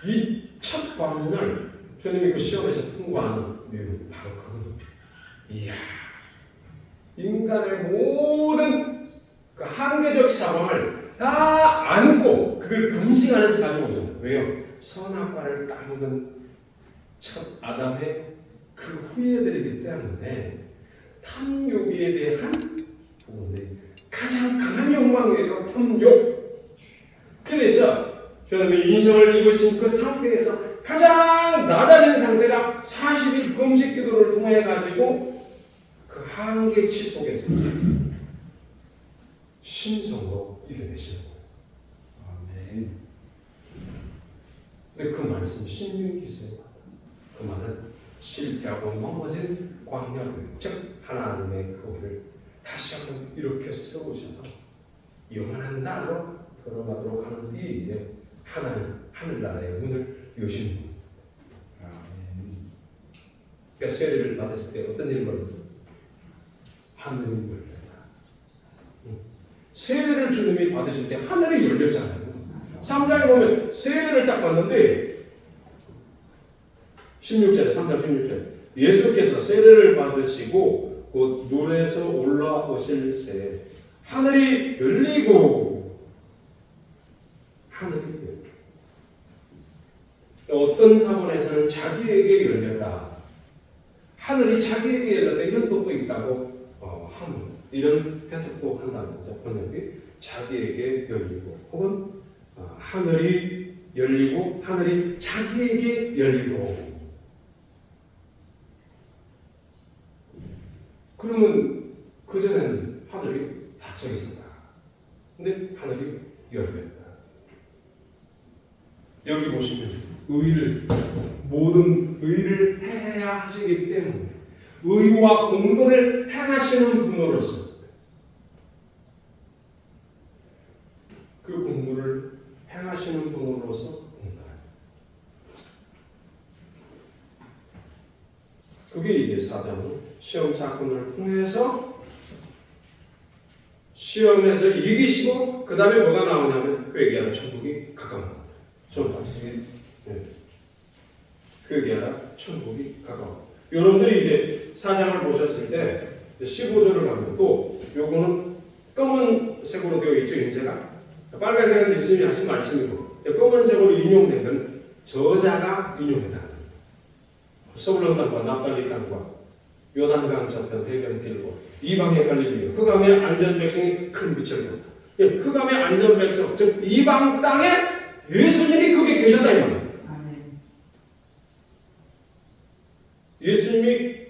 이 첫 방문을 주님이 그 시험에서 통과하는 내용이 바로 그겁니다. 이야, 인간의 모든 그 한계적 상황을 다 안고 그걸 금식 안에서 가지고 오는 거예요. 왜요? 선악과를 따먹은 첫 아담의 그 후예들이기 때문에 탐욕에 대한 부분들이 가장 강한 욕망이에요. 탐욕. 그래서 주님의 인성을 입으신 그 상태에서 가장 낮아진 상태가 40일 금식 기도를 통해 가지고 그 한계치 속에서 신성으로 이겨내시는 거예요. 아멘. 근데 그 말씀이 신명기서에 그 말은 실패하고 넘어진 광야고요. 즉 하나님의 교회를 다시 한번 일으켜 세우셔서 영원한 날로 드러나도록 하는 때에 하나님 하늘나라의 문을 여시는 분. 그러니까 세례를 받으실 때 어떤 일이 벌어졌어요? 하늘이 열렸다. 세례를 주님이 받으실 때 하늘이 열렸잖아요. 3장에 보면 세례를 딱 받는데 16절에 3장 16절에 예수께서 세례를 받으시고 곧 물에서 올라오실 새 하늘이 열리고 하늘이 열리고 어떤 사본에서는 자기에게 열렸다. 하늘이 자기에게 열렸다. 이런 뜻도 있다고 이런 해석도 한다는 거죠. 번역이 자기에게 열리고 혹은 하늘이 열리고 하늘이 자기에게 열리고. 그러면 그전에는 하늘이 닫혀 있었다. 근데 하늘이 열렸다. 여기 보시면 모든 의를 행해야 하시기 때문에 의와 공도를 행하시는 분으로서 그 공도를 행하시는 분으로서 공도합니다. 그게 이제 사장은 시험 사건을 통해서 시험에서 이기시고 그 다음에 뭐가 나오냐면 회개하라 천국이 가까운 좀 봐주시겠 회개하라 천국이 가까워. 여러분들이 이제 사장을 보셨을 때 15절을 가면 또 요거는 검은색으로 되어 있죠. 인쇄가 빨간색은 예수님이 하신 말씀이고 검은색으로 인용된 건 저자가 인용했다. 서불론 땅과 납달리 땅과 요단강 저편 해변 길고 이방의 갈릴리 흑암의 안전 백성이 큰 빛을 본다. 흑암의 안전 백성 즉 이방 땅에 예수님이 거기 계셨다 이 말이에요. 예수님이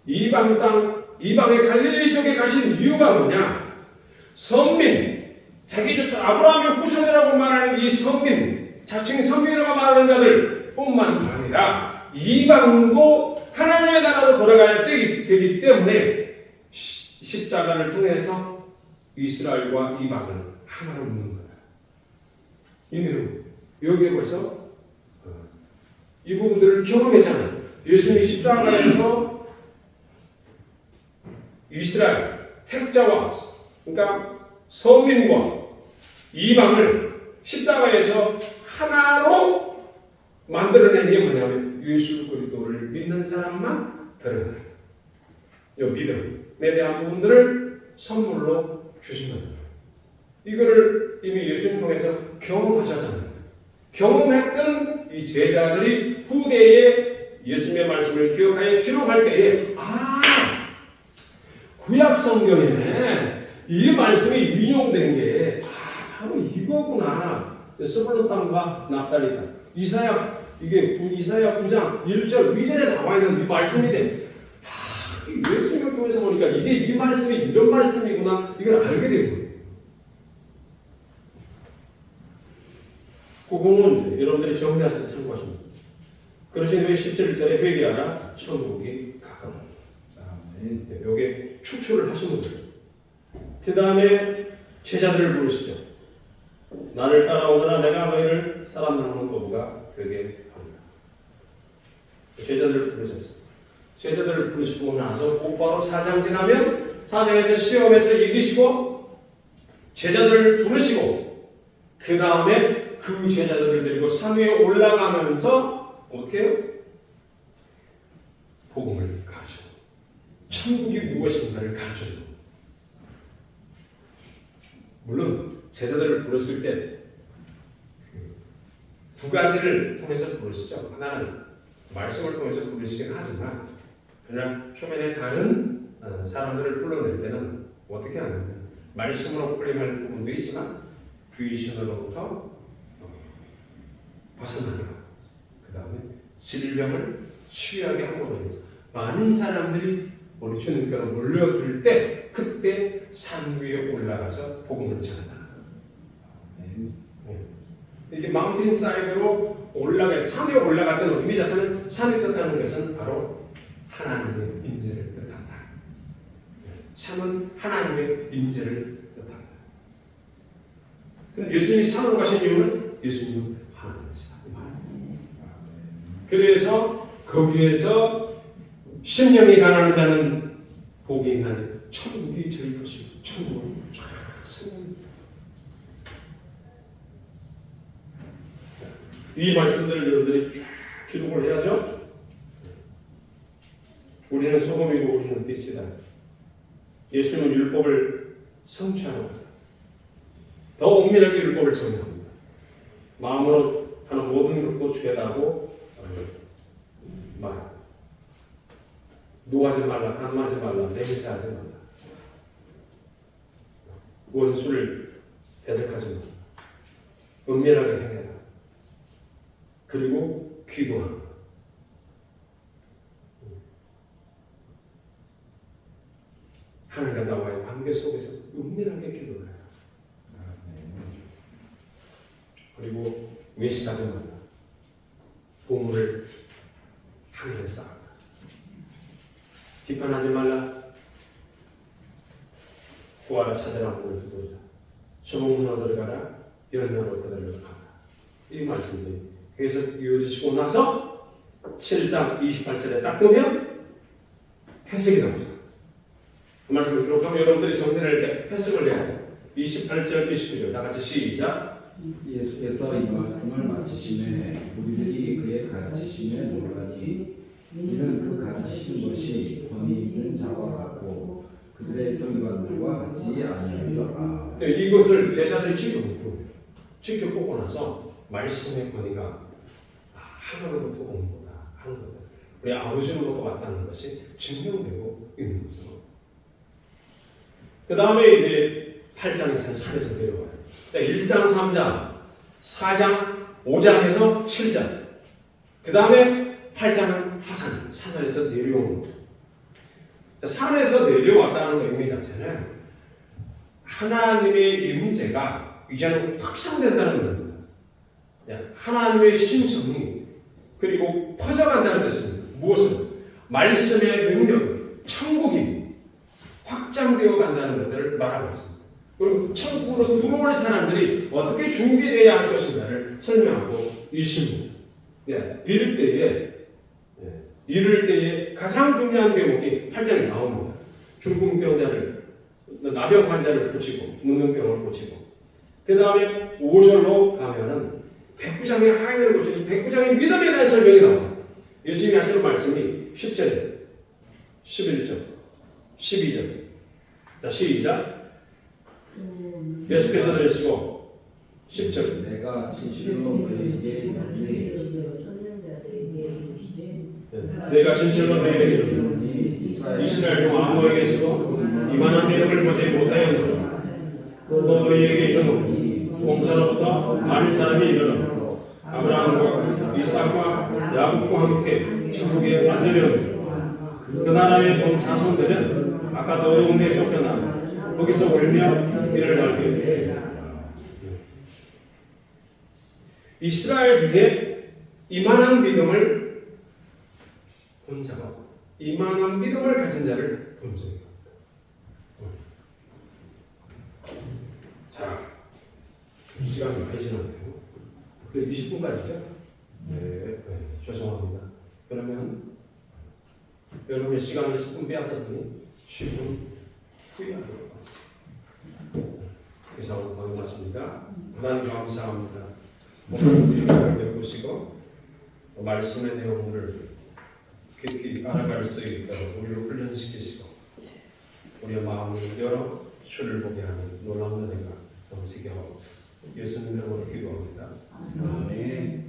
이방 땅, 이방의 갈릴리 쪽에 가신 이유가 뭐냐? 선민, 자기 저 아브라함의 후손이라고 말하는 이 선민, 자칭 선민이라고 말하는 자들 뿐만 아니라 이방도 하나님의 나라로 돌아가야 되기 때문에 십자가를 통해서 이스라엘과 이방을 하나로 묶는 거다. 이 내용 여기에 벌써 이 부분들을 경험했잖아요. 예수님이 십자가에서 이스라엘 택자와 그러니까 서민과 이방을 십자가에서 하나로 만들어낸 게 뭐냐면 예수 그리스도를 믿는 사람만 들어가요. 이 믿음에 대한 부분들을 선물로 주신 겁니다. 이거를 이미 예수님 통해서 경험하셨잖아요. 경험했던 이 제자들이 후대에 예수님의 말씀을 기억하여 기록할 때에 구약 성경에 이 말씀이 인용된 게 바로 이거구나. 스불론 땅과 납달리 땅. 이사야 9장 1절 위절에 나와 있는 이 말씀인데 예수님을 통해서 보니까 이게 이 말씀이 이런 말씀이구나 이걸 알게 된 거예요. 그거는 여러분들이 정리하셔서 참고하십니다. 그러신 후에 17절에 회개하라 천국이 가까워. 여기에 추출을 하시는 거예요. 그 다음에 제자들을 부르시죠. 나를 따라오거나 내가 너희를 사람 나누는 도구가 되게 합니다. 제자들을 부르셨어요. 제자들을 부르시고 나서 곧바로 4장 지나면 4장에서 시험에서 이기시고 제자들을 부르시고 그 다음에 그 제자들을 데리고 산 위에 올라가면서 어떻게 해요? 복음을 가르쳐요. 천국이 무엇인가를 가르쳐요. 물론 제자들을 부르실 때 두 가지를 통해서 부르시죠. 하나는 말씀을 통해서 부르시긴 하지만 그냥 초면에 다른 사람들을 불러낼 때는 어떻게 하냐면 말씀으로 풀림할 부분도 있지만 귀신으로부터 벗어나게 하고 그 다음에 질병을 치유하게 함으로 해서 많은 사람들이 우리 주님께로 몰려들 때 그때 산 위에 올라가서 복음을 전한다. 이게 마운틴 사이드로 산에 올라갔다는 의미 자체는 산이 뜻하는 것은 바로 하나님의 임재를 뜻한다. 산은 하나님의 임재를 뜻한다. 예수님이 산으로 가신 이유는 예수님은 하나님이시다. 그래서 거기에서 심령이 가난한 자는 복이 있나니 천국이 저희 것이고 천국을 쫙 세웁니다. 이 말씀들을 여러분들이 쫙 기록을 해야죠. 우리는 소금이고 우리는 빛이다. 예수님은 율법을 성취하는 거다. 더 엄밀하게 율법을 정의합니다. 마음으로 하는 모든 것도 죄다고 말. 노하지 말라, 간마지 말라, 맹세하지 말라. 원수를 대적하지 말라. 은밀하게 행해라. 그리고 기도하라. 하나님과 나와의 관계 속에서 은밀하게 기도를 해라. 그리고 외식하지 말라. 보물을 하늘에 쌓아라. 비판하지 말라. 구하라, 찾아라, 문을 두드리라. 주문으로 들어가라. 열매로 그들을 가라. 이 말씀들이 그래서 이어지시고 나서 7장 28절에 딱 보면 해석이 나옵니다. 그 말씀을 기록하면 여러분들이 정리를 해석을 해야 돼요. 28절, 29절 다 같이 시작. 예수께서 이 말씀을 마치시매 우리들이 그의 가르치심에 놀라니 이는 그 가르치신 것이 권위 있는 자와 같고 그들의 서기관들과 같지 아니하리라. 네, 이것을 제자들이 지켜보고 나서 말씀의 권위가 하나로부터 온 거다 하는 거다. 우리 아버지로부터 왔다는 것이 증명되고 있는 거죠. 그 다음에 이제 8장에서 산에서 내려와요. 1장, 3장, 4장, 5장에서 7장. 그 다음에 8장은 하산, 산에서 내려오는 거죠. 산에서 내려왔다는 의미 자체는 하나님의 임재가 이제는 확산된다는 겁니다. 하나님의 심성이 그리고 퍼져간다는 것은 무엇은? 말씀의 능력, 천국이 확장되어 간다는 것들을 말하고 있습니다. 그리고 천국으로 들어올 사람들이 어떻게 준비되어야 할 것인가를 설명하고 있습니다. 이럴 때에 가장 중요한 대목이 8장에 나옵니다. 중풍병자를, 나병 환자를 고치고, 문둥병을 고치고, 그 다음에 5절로 가면은 백부장의 하인을 고치고, 백부장의 믿음에 대한 설명이 나옵니다. 예수님이 하시는 말씀이 10절에, 11절, 12절. 자, 시작. 예수께서 들으시고 10절. 내가 진실로 그에게 이르노니 내가 진실로 너희에게 이르노니 이스라엘 중 아무에게서도 이만한 믿음을 보지 못하였노라. 또 너희에게 이르노니 공사로부터 많은 사람이 일어나 아브라함과 이삭과 야곱과 함께 천국에 앉으려느니라. 그 나라의 본 자손들은 아까 노동에 쫓겨나 거기서 울며 이를 알게 되리라. 이스라엘 중에 이만한 믿음을 본 자가 이만한 믿음을 가진 자를 본 적이 없다. 자, 시간이 많이 지났네요. 그래 20분까지죠? 네, 죄송합니다. 그러면 여러분의 시간을 10분 빼앗았으니 10분 후회하도록 하겠습니다. 이상 반갑습니다. 하나님 감사합니다. 오늘 우리를 보시고 말씀의 내용을 깊이 알아갈 수 있도록 우리를 훈련시키시고 우리의 마음을 열어 주를 보게 하는 놀라운 은혜가 넘치게 하옵소서. 예수님 이름으로 기도합니다. 아멘.